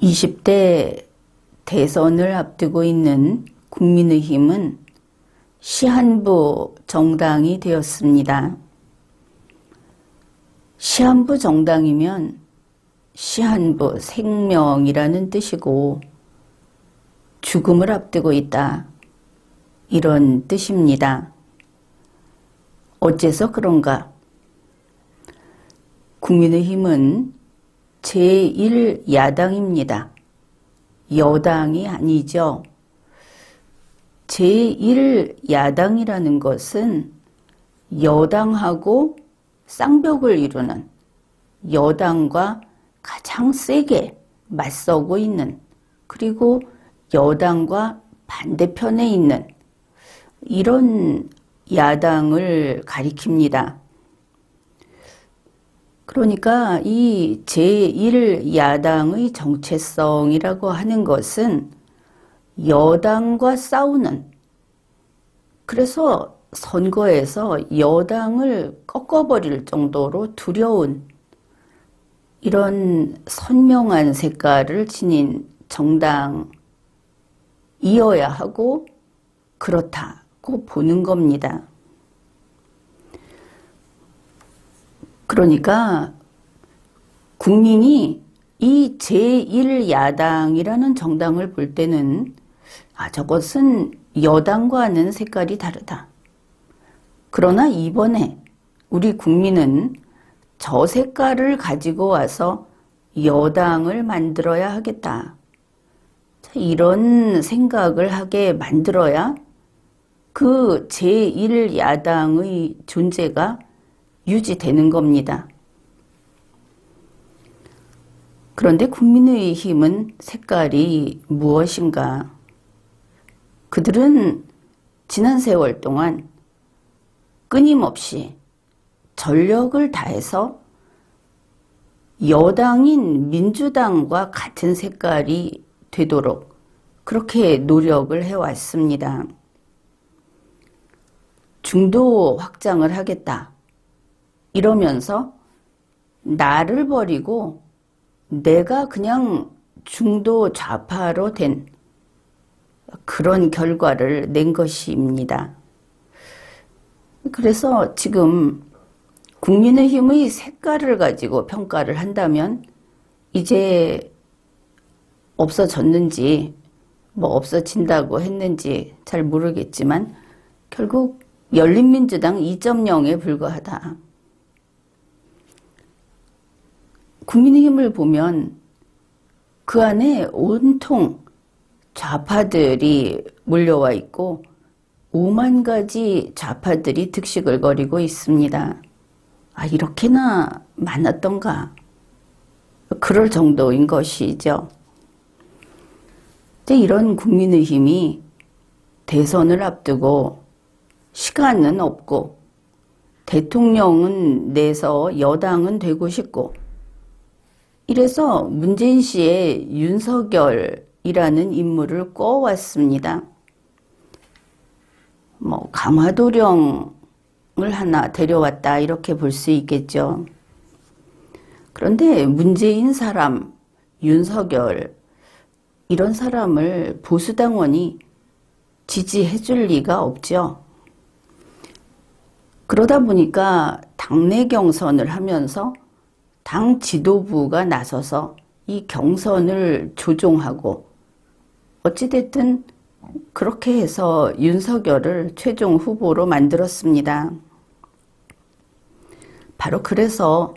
20대 대선을 앞두고 있는 국민의힘은 시한부 정당이 되었습니다. 시한부 정당이면 시한부 생명이라는 뜻이고 죽음을 앞두고 있다, 이런 뜻입니다. 어째서 그런가? 국민의힘은 제1야당입니다. 여당이 아니죠. 제1야당이라는 것은 여당하고 쌍벽을 이루는, 여당과 가장 세게 맞서고 있는, 그리고 여당과 반대편에 있는 이런 야당을 가리킵니다. 그러니까 이 제1야당의 정체성이라고 하는 것은 여당과 싸우는, 그래서 선거에서 여당을 꺾어버릴 정도로 두려운 이런 선명한 색깔을 지닌 정당이어야 하고 그렇다고 보는 겁니다. 그러니까 국민이 이 제1야당이라는 정당을 볼 때는 저것은 여당과는 색깔이 다르다. 그러나 이번에 우리 국민은 저 색깔을 가지고 와서 여당을 만들어야 하겠다, 이런 생각을 하게 만들어야 그 제1야당의 존재가 유지되는 겁니다. 그런데 국민의힘은 색깔이 무엇인가? 그들은 지난 세월 동안 끊임없이 전력을 다해서 여당인 민주당과 같은 색깔이 되도록 그렇게 노력을 해왔습니다. 중도 확장을 하겠다, 이러면서 나를 버리고 내가 그냥 중도 좌파로 된 그런 결과를 낸 것입니다. 그래서 지금 국민의힘의 색깔을 가지고 평가를 한다면 이제 없어졌는지 없어진다고 했는지 잘 모르겠지만 결국 열린민주당 2.0에 불과하다. 국민의힘을 보면 그 안에 온통 좌파들이 몰려와 있고 5만 가지 좌파들이 득식을 거리고 있습니다. 이렇게나 많았던가? 그럴 정도인 것이죠. 이런 국민의힘이 대선을 앞두고 시간은 없고 대통령은 내서 여당은 되고 싶고, 이래서 문재인 씨의 윤석열이라는 인물을 꿔왔습니다. 강화도령을 하나 데려왔다, 이렇게 볼 수 있겠죠. 그런데 문재인 사람, 윤석열, 이런 사람을 보수당원이 지지해 줄 리가 없죠. 그러다 보니까 당내 경선을 하면서 당 지도부가 나서서 이 경선을 조종하고 어찌됐든 그렇게 해서 윤석열을 최종 후보로 만들었습니다. 바로 그래서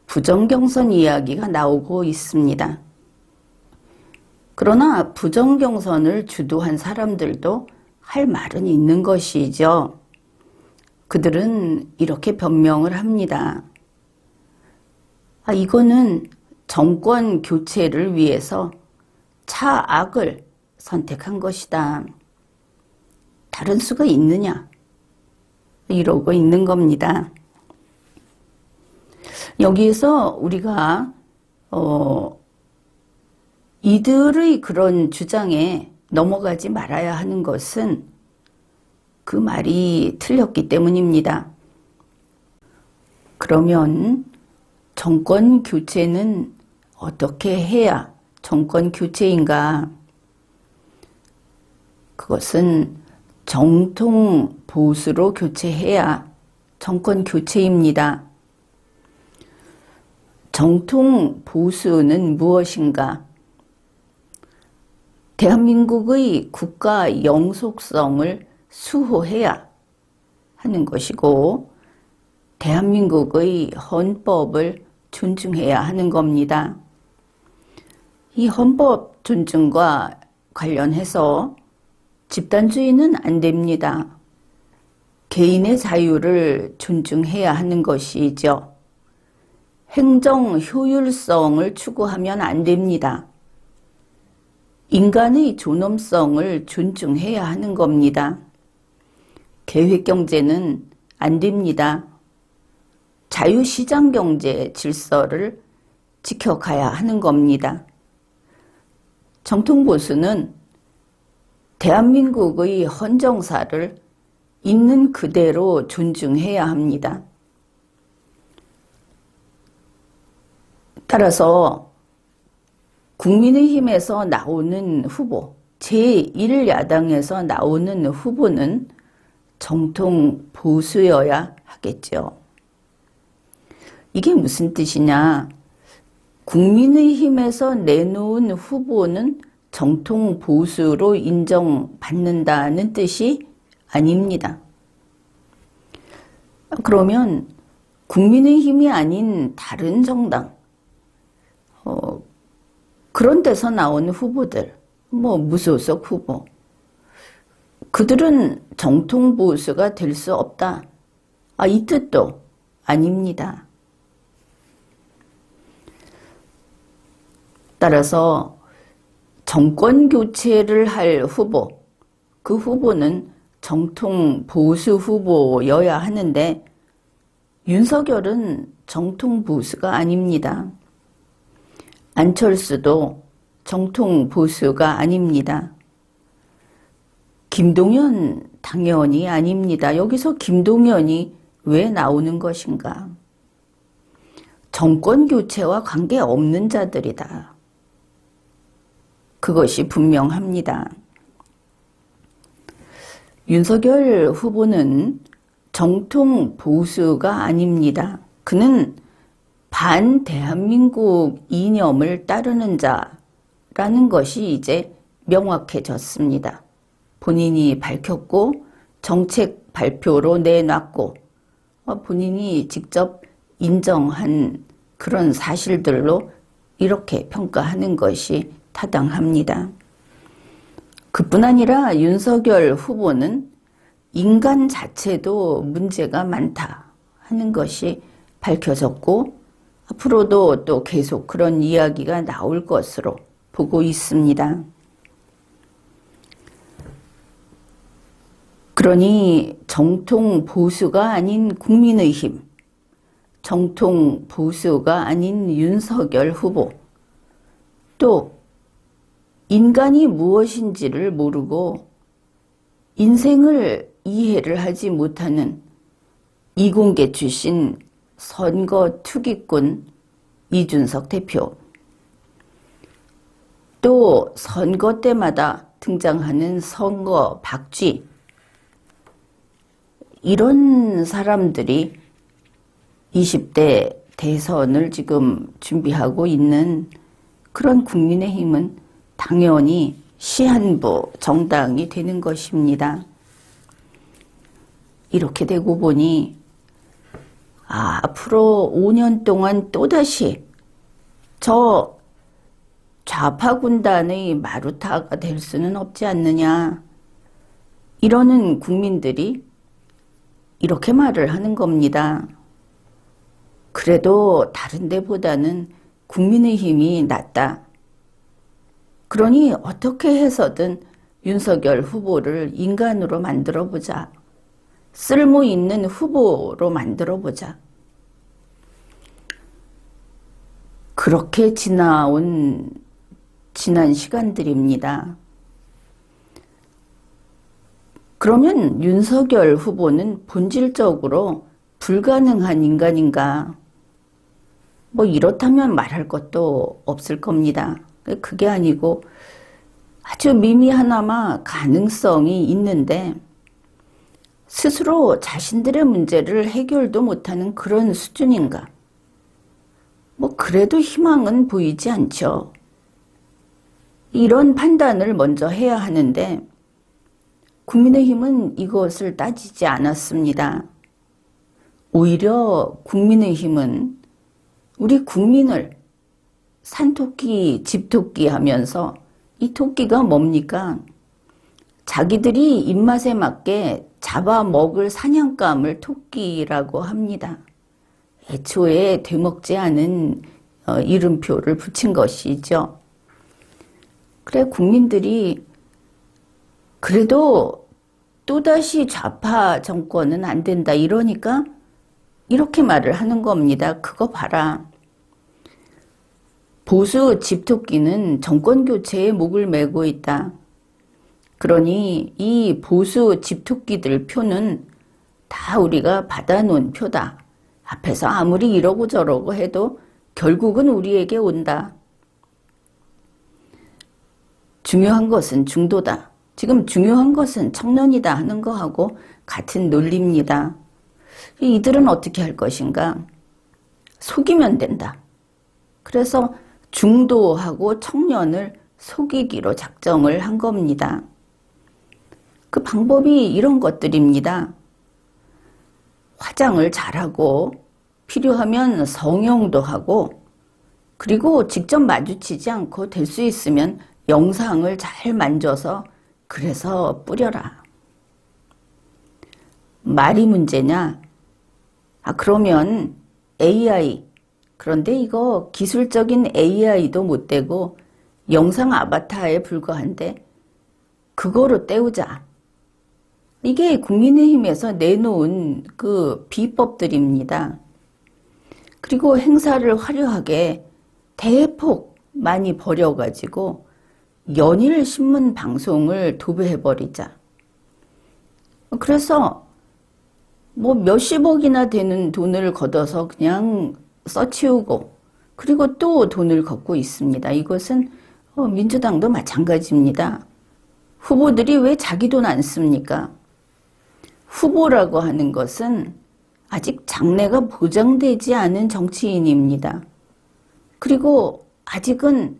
부정경선 이야기가 나오고 있습니다. 그러나 부정경선을 주도한 사람들도 할 말은 있는 것이죠. 그들은 이렇게 변명을 합니다. 이거는 정권 교체를 위해서 차악을 선택한 것이다. 다른 수가 있느냐? 이러고 있는 겁니다. 여기에서 우리가 이들의 그런 주장에 넘어가지 말아야 하는 것은 그 말이 틀렸기 때문입니다. 그러면 정권 교체는 어떻게 해야 정권 교체인가? 그것은 정통 보수로 교체해야 정권 교체입니다. 정통 보수는 무엇인가? 대한민국의 국가 영속성을 수호해야 하는 것이고 대한민국의 헌법을 존중해야 하는 겁니다. 이 헌법 존중과 관련해서 집단주의는 안 됩니다. 개인의 자유를 존중해야 하는 것이죠. 행정 효율성을 추구하면 안 됩니다. 인간의 존엄성을 존중해야 하는 겁니다. 계획경제는 안 됩니다. 자유시장경제 질서를 지켜가야 하는 겁니다. 정통보수는 대한민국의 헌정사를 있는 그대로 존중해야 합니다. 따라서 국민의힘에서 나오는 후보, 제1야당에서 나오는 후보는 정통 보수여야 하겠죠. 이게 무슨 뜻이냐? 국민의힘에서 내놓은 후보는 정통 보수로 인정받는다는 뜻이 아닙니다. 그러면 국민의힘이 아닌 다른 정당, 그런 데서 나온 후보들, 무소속 후보, 그들은 정통 보수가 될 수 없다. 이 뜻도 아닙니다. 따라서 정권 교체를 할 후보, 그 후보는 정통 보수 후보여야 하는데 윤석열은 정통 보수가 아닙니다. 안철수도 정통 보수가 아닙니다. 김동연 당연히 아닙니다. 여기서 김동연이 왜 나오는 것인가? 정권 교체와 관계없는 자들이다. 그것이 분명합니다. 윤석열 후보는 정통 보수가 아닙니다. 그는 반대한민국 이념을 따르는 자라는 것이 이제 명확해졌습니다. 본인이 밝혔고 정책 발표로 내놨고 본인이 직접 인정한 그런 사실들로 이렇게 평가하는 것이 타당합니다. 그뿐 아니라 윤석열 후보는 인간 자체도 문제가 많다 하는 것이 밝혀졌고 앞으로도 또 계속 그런 이야기가 나올 것으로 보고 있습니다. 그러니 정통 보수가 아닌 국민의힘, 정통 보수가 아닌 윤석열 후보, 또 인간이 무엇인지를 모르고 인생을 이해를 하지 못하는 이공계 출신 선거 투기꾼 이준석 대표, 또 선거 때마다 등장하는 선거 박쥐, 이런 사람들이 20대 대선을 지금 준비하고 있는 그런 국민의힘은 당연히 시한부 정당이 되는 것입니다. 이렇게 되고 보니 앞으로 5년 동안 또다시 저 좌파 군단의 마루타가 될 수는 없지 않느냐, 이러는 국민들이 이렇게 말을 하는 겁니다. 그래도 다른 데보다는 국민의힘이 낫다. 그러니 어떻게 해서든 윤석열 후보를 인간으로 만들어보자. 쓸모 있는 후보로 만들어보자. 그렇게 지나온 지난 시간들입니다. 그러면 윤석열 후보는 본질적으로 불가능한 인간인가? 이렇다면 말할 것도 없을 겁니다. 그게 아니고 아주 미미하나마 가능성이 있는데 스스로 자신들의 문제를 해결도 못하는 그런 수준인가? 뭐 그래도 희망은 보이지 않죠. 이런 판단을 먼저 해야 하는데 국민의힘은 이것을 따지지 않았습니다. 오히려 국민의힘은 우리 국민을 산토끼, 집토끼 하면서 이 토끼가 뭡니까? 자기들이 입맛에 맞게 잡아먹을 사냥감을 토끼라고 합니다. 애초에 되먹지 않은 이름표를 붙인 것이죠. 그래 국민들이 그래도 또다시 좌파 정권은 안 된다 이러니까 이렇게 말을 하는 겁니다. 그거 봐라. 보수 집토끼는 정권 교체에 목을 메고 있다. 그러니 이 보수 집토끼들 표는 다 우리가 받아놓은 표다. 앞에서 아무리 이러고 저러고 해도 결국은 우리에게 온다. 중요한 것은 중도다. 지금 중요한 것은 청년이다 하는 거하고 같은 논리입니다. 이들은 어떻게 할 것인가? 속이면 된다. 그래서 중도하고 청년을 속이기로 작정을 한 겁니다. 그 방법이 이런 것들입니다. 화장을 잘하고 필요하면 성형도 하고 그리고 직접 마주치지 않고 될 수 있으면 영상을 잘 만져서 그래서 뿌려라. 말이 문제냐? 그러면 AI 그런데 이거 기술적인 AI도 못 되고 영상 아바타에 불과한데 그거로 때우자. 이게 국민의힘에서 내놓은 그 비법들입니다. 그리고 행사를 화려하게 대폭 많이 벌여가지고 연일 신문 방송을 도배해버리자. 그래서 뭐 몇십억이나 되는 돈을 걷어서 그냥 써치우고 그리고 또 돈을 걷고 있습니다. 이것은 민주당도 마찬가지입니다. 후보들이 왜 자기 돈 안 씁니까? 후보라고 하는 것은 아직 장래가 보장되지 않은 정치인입니다. 그리고 아직은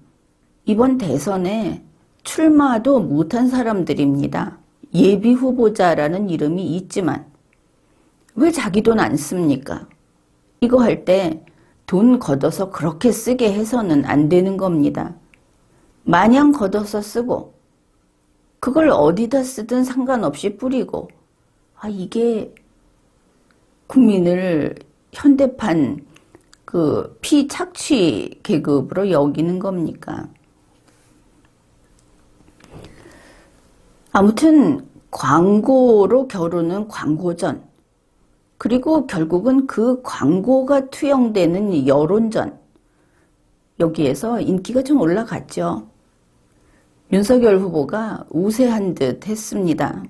이번 대선에 출마도 못한 사람들입니다. 예비 후보자라는 이름이 있지만 왜 자기 돈 안 씁니까? 이거 할 때 돈 걷어서 그렇게 쓰게 해서는 안 되는 겁니다. 마냥 걷어서 쓰고 그걸 어디다 쓰든 상관없이 뿌리고 이게 국민을 현대판 그 피착취 계급으로 여기는 겁니까? 아무튼 광고로 겨루는 광고전 그리고 결국은 그 광고가 투영되는 여론전 여기에서 인기가 좀 올라갔죠. 윤석열 후보가 우세한 듯 했습니다.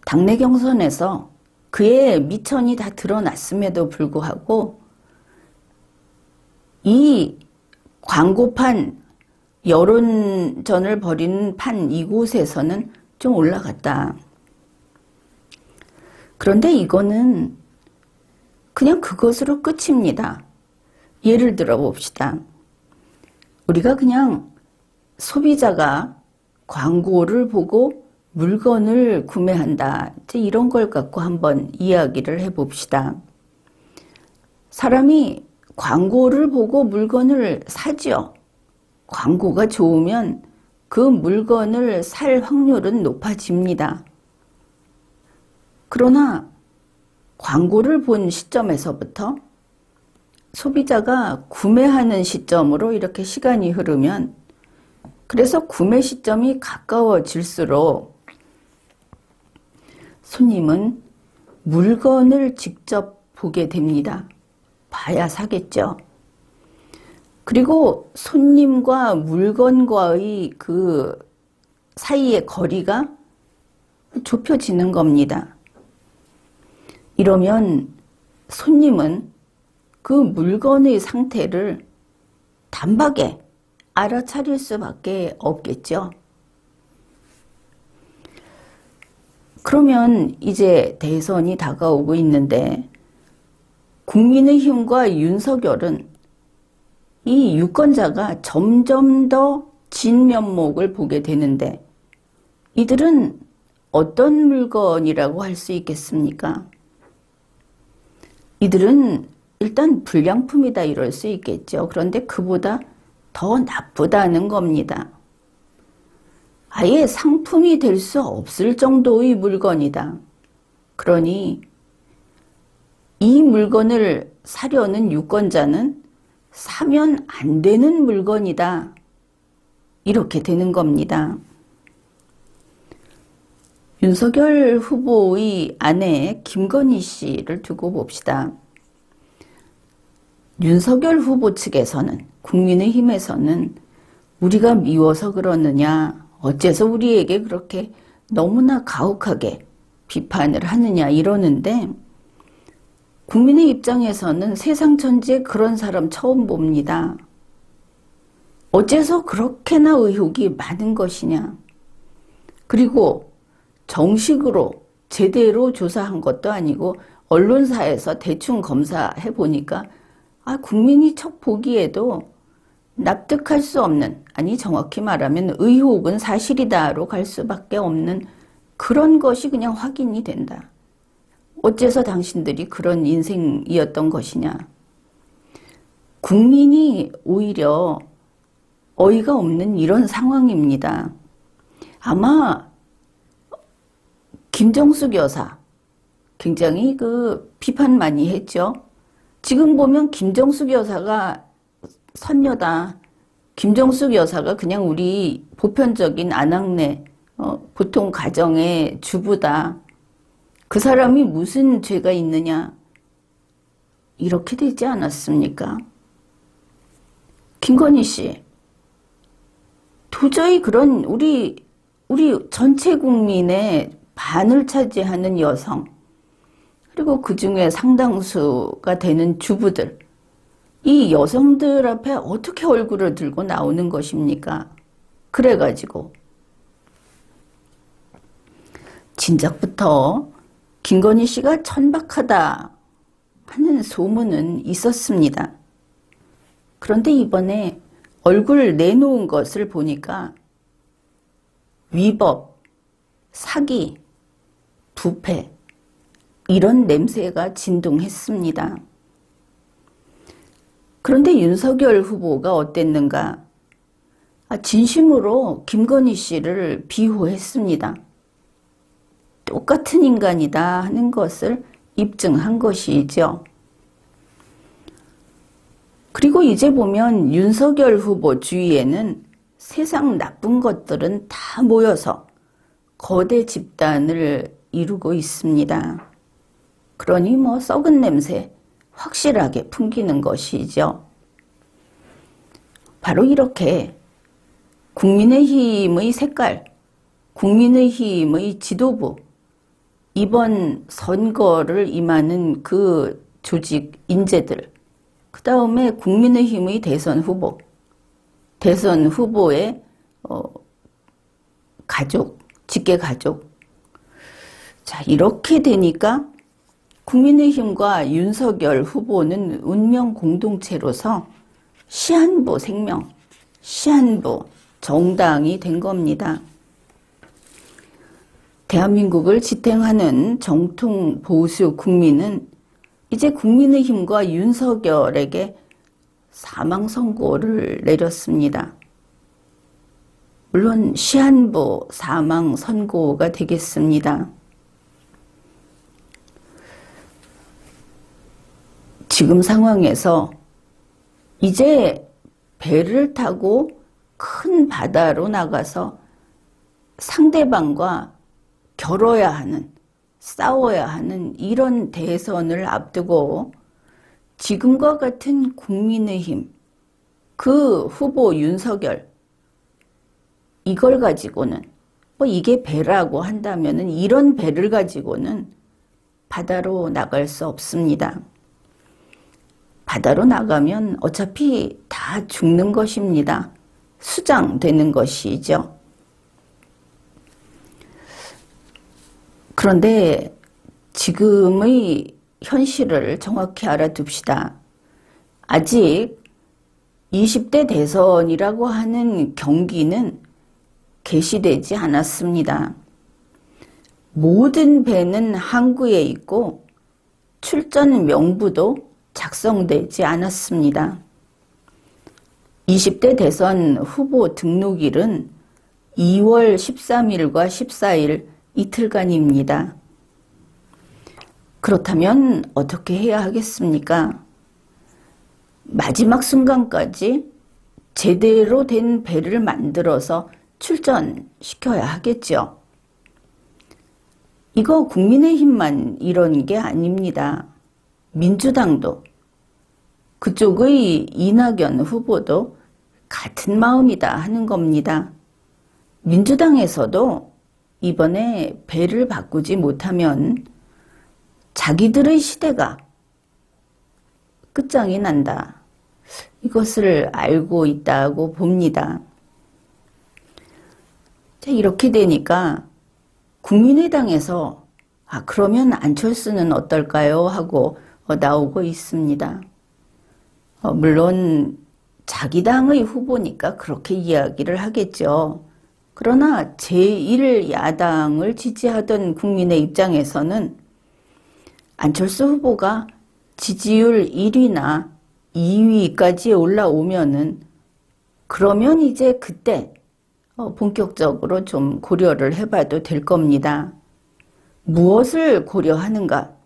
당내 경선에서 그의 미천이 다 드러났음에도 불구하고 이 광고판 여론전을 벌이는 판 이곳에서는 좀 올라갔다. 그런데 이거는 그냥 그것으로 끝입니다. 예를 들어 봅시다. 우리가 그냥 소비자가 광고를 보고 물건을 구매한다. 이런 걸 갖고 한번 이야기를 해봅시다. 사람이 광고를 보고 물건을 사죠. 광고가 좋으면 그 물건을 살 확률은 높아집니다. 그러나 광고를 본 시점에서부터 소비자가 구매하는 시점으로 이렇게 시간이 흐르면 그래서 구매 시점이 가까워질수록 손님은 물건을 직접 보게 됩니다. 봐야 사겠죠. 그리고 손님과 물건과의 그 사이의 거리가 좁혀지는 겁니다. 이러면 손님은 그 물건의 상태를 단박에 알아차릴 수밖에 없겠죠. 그러면 이제 대선이 다가오고 있는데 국민의힘과 윤석열은 이 유권자가 점점 더 진면목을 보게 되는데 이들은 어떤 물건이라고 할 수 있겠습니까? 이들은 일단 불량품이다 이럴 수 있겠죠. 그런데 그보다 더 나쁘다는 겁니다. 아예 상품이 될 수 없을 정도의 물건이다. 그러니 이 물건을 사려는 유권자는 사면 안 되는 물건이다. 이렇게 되는 겁니다. 윤석열 후보의 아내 김건희 씨를 두고 봅시다. 윤석열 후보 측에서는, 국민의힘에서는 우리가 미워서 그러느냐, 어째서 우리에게 그렇게 너무나 가혹하게 비판을 하느냐 이러는데 국민의 입장에서는 세상 천지에 그런 사람 처음 봅니다. 어째서 그렇게나 의혹이 많은 것이냐. 그리고 정식으로 제대로 조사한 것도 아니고 언론사에서 대충 검사해 보니까 국민이 척 보기에도 납득할 수 없는, 아니 정확히 말하면 의혹은 사실이다로 갈 수밖에 없는 그런 것이 그냥 확인이 된다. 어째서 당신들이 그런 인생이었던 것이냐. 국민이 오히려 어이가 없는 이런 상황입니다. 아마 김정숙 여사 굉장히 비판 많이 했죠. 지금 보면 김정숙 여사가 선녀다. 김정숙 여사가 그냥 우리 보편적인 아낙네 보통 가정의 주부다. 그 사람이 무슨 죄가 있느냐. 이렇게 되지 않았습니까? 김건희 씨, 도저히 그런 우리 전체 국민의 반을 차지하는 여성, 그리고 그 중에 상당수가 되는 주부들, 이 여성들 앞에 어떻게 얼굴을 들고 나오는 것입니까? 그래가지고 진작부터 김건희 씨가 천박하다 하는 소문은 있었습니다. 그런데 이번에 얼굴 내놓은 것을 보니까 위법, 사기, 부패 이런 냄새가 진동했습니다. 그런데 윤석열 후보가 어땠는가? 진심으로 김건희 씨를 비호했습니다. 똑같은 인간이다 하는 것을 입증한 것이죠. 그리고 이제 보면 윤석열 후보 주위에는 세상 나쁜 것들은 다 모여서 거대 집단을 이루고 있습니다. 그러니 썩은 냄새 확실하게 풍기는 것이죠. 바로 이렇게 국민의힘의 색깔, 국민의힘의 지도부, 이번 선거를 임하는 그 조직 인재들, 그 다음에 국민의힘의 대선 후보, 대선 후보의 가족, 직계 가족. 자, 이렇게 되니까 국민의힘과 윤석열 후보는 운명 공동체로서 시한부 생명, 시한부 정당이 된 겁니다. 대한민국을 지탱하는 정통 보수 국민은 이제 국민의힘과 윤석열에게 사망 선고를 내렸습니다. 물론 시한부 사망 선고가 되겠습니다. 지금 상황에서 이제 배를 타고 큰 바다로 나가서 상대방과 겨뤄야 하는, 싸워야 하는 이런 대선을 앞두고 지금과 같은 국민의힘, 그 후보 윤석열, 이걸 가지고는 이게 배라고 한다면은 이런 배를 가지고는 바다로 나갈 수 없습니다. 바다로 나가면 어차피 다 죽는 것입니다. 수장되는 것이죠. 그런데 지금의 현실을 정확히 알아둡시다. 아직 20대 대선이라고 하는 경기는 개시되지 않았습니다. 모든 배는 항구에 있고 출전 명부도 작성되지 않았습니다. 20대 대선 후보 등록일은 2월 13일과 14일 이틀간입니다. 그렇다면 어떻게 해야 하겠습니까? 마지막 순간까지 제대로 된 배를 만들어서 출전시켜야 하겠죠. 이거 국민의힘만 이런 게 아닙니다. 민주당도, 그쪽의 이낙연 후보도 같은 마음이다 하는 겁니다. 민주당에서도 이번에 배를 바꾸지 못하면 자기들의 시대가 끝장이 난다. 이것을 알고 있다고 봅니다. 자, 이렇게 되니까 국민의당에서 그러면 안철수는 어떨까요? 하고 나오고 있습니다. 물론 자기 당의 후보니까 그렇게 이야기를 하겠죠. 그러나 제1야당을 지지하던 국민의 입장에서는 안철수 후보가 지지율 1위나 2위까지 올라오면은 그러면 이제 그때 본격적으로 좀 고려를 해봐도 될 겁니다. 무엇을 고려하는가?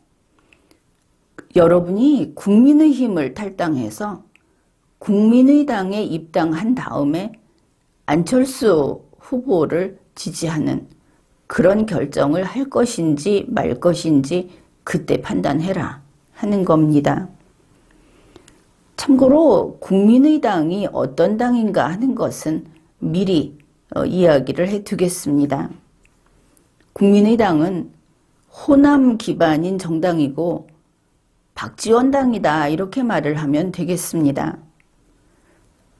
여러분이 국민의힘을 탈당해서 국민의당에 입당한 다음에 안철수 후보를 지지하는 그런 결정을 할 것인지 말 것인지 그때 판단해라 하는 겁니다. 참고로 국민의당이 어떤 당인가 하는 것은 미리 이야기를 해두겠습니다. 국민의당은 호남 기반인 정당이고 박지원 당이다 이렇게 말을 하면 되겠습니다.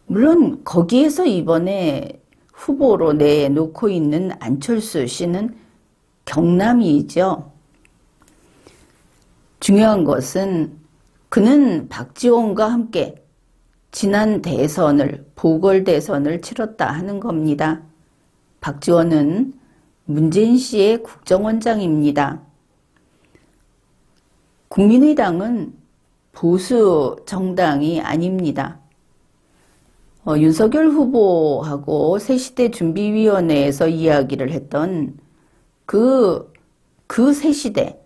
물론 거기에서 이번에 후보로 내놓고 있는 안철수 씨는 경남이죠. 중요한 것은 그는 박지원과 함께 지난 대선을, 보궐대선을 치렀다 하는 겁니다. 박지원은 문재인 씨의 국정원장입니다. 국민의당은 보수 정당이 아닙니다. 윤석열 후보하고 새시대 준비위원회에서 이야기를 했던 그 새시대,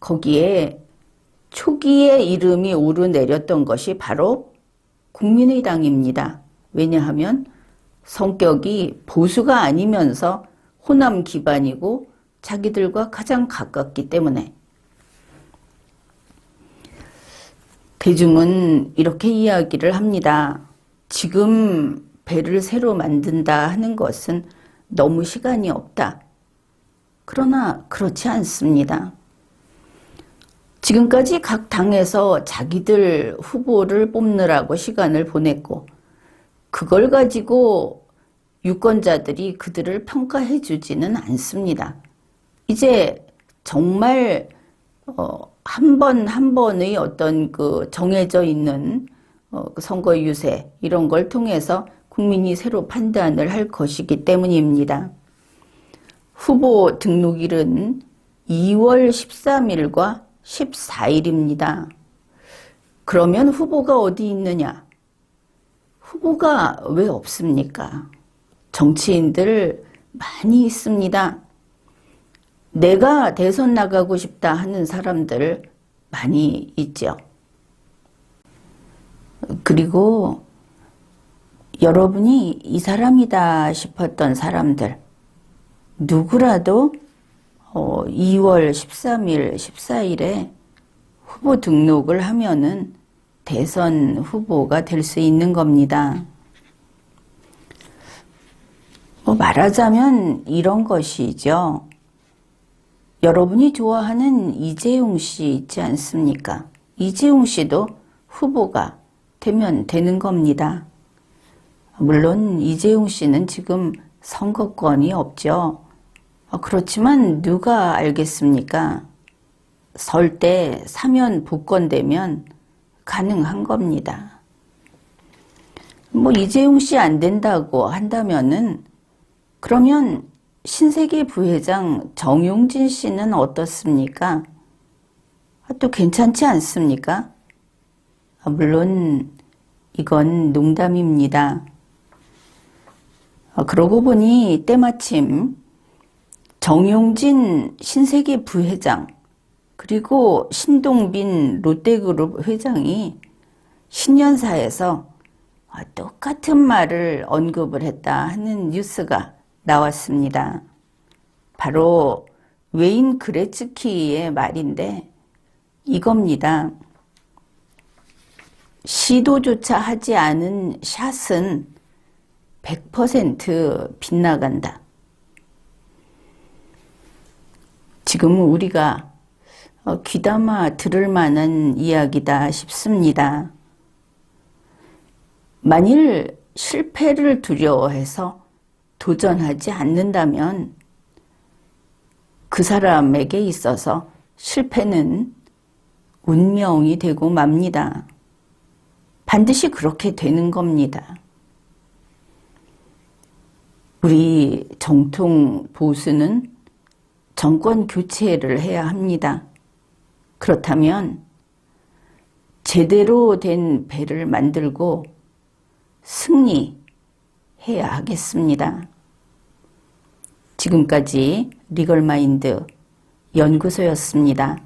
거기에 초기에 이름이 오르내렸던 것이 바로 국민의당입니다. 왜냐하면 성격이 보수가 아니면서 호남 기반이고 자기들과 가장 가깝기 때문에. 대중은 이렇게 이야기를 합니다. 지금 배를 새로 만든다 하는 것은 너무 시간이 없다. 그러나 그렇지 않습니다. 지금까지 각 당에서 자기들 후보를 뽑느라고 시간을 보냈고 그걸 가지고 유권자들이 그들을 평가해 주지는 않습니다. 이제 정말 한 번 한 번의 어떤 그 정해져 있는 선거 유세 이런 걸 통해서 국민이 새로 판단을 할 것이기 때문입니다. 후보 등록일은 2월 13일과 14일입니다. 그러면 후보가 어디 있느냐? 후보가 왜 없습니까? 정치인들 많이 있습니다. 내가 대선 나가고 싶다 하는 사람들 많이 있죠. 그리고 여러분이 이 사람이다 싶었던 사람들 누구라도 2월 13일, 14일에 후보 등록을 하면은 대선 후보가 될 수 있는 겁니다. 말하자면 이런 것이죠. 여러분이 좋아하는 이재용 씨 있지 않습니까? 이재용 씨도 후보가 되면 되는 겁니다. 물론 이재용 씨는 지금 선거권이 없죠. 그렇지만 누가 알겠습니까? 설 때 사면 복권되면 가능한 겁니다. 이재용 씨 안 된다고 한다면은 그러면 신세계 부회장 정용진 씨는 어떻습니까? 또 괜찮지 않습니까? 물론 이건 농담입니다. 그러고 보니 때마침 정용진 신세계 부회장 그리고 신동빈 롯데그룹 회장이 신년사에서 똑같은 말을 언급을 했다 하는 뉴스가 나왔습니다. 바로 웨인 그레츠키의 말인데 이겁니다. 시도조차 하지 않은 샷은 100% 빗나간다. 지금은 우리가 귀담아 들을 만한 이야기다 싶습니다. 만일 실패를 두려워해서 도전하지 않는다면 그 사람에게 있어서 실패는 운명이 되고 맙니다. 반드시 그렇게 되는 겁니다. 우리 정통 보수는 정권 교체를 해야 합니다. 그렇다면 제대로 된 배를 만들고 승리해야 하겠습니다. 지금까지 리걸마인드 연구소였습니다.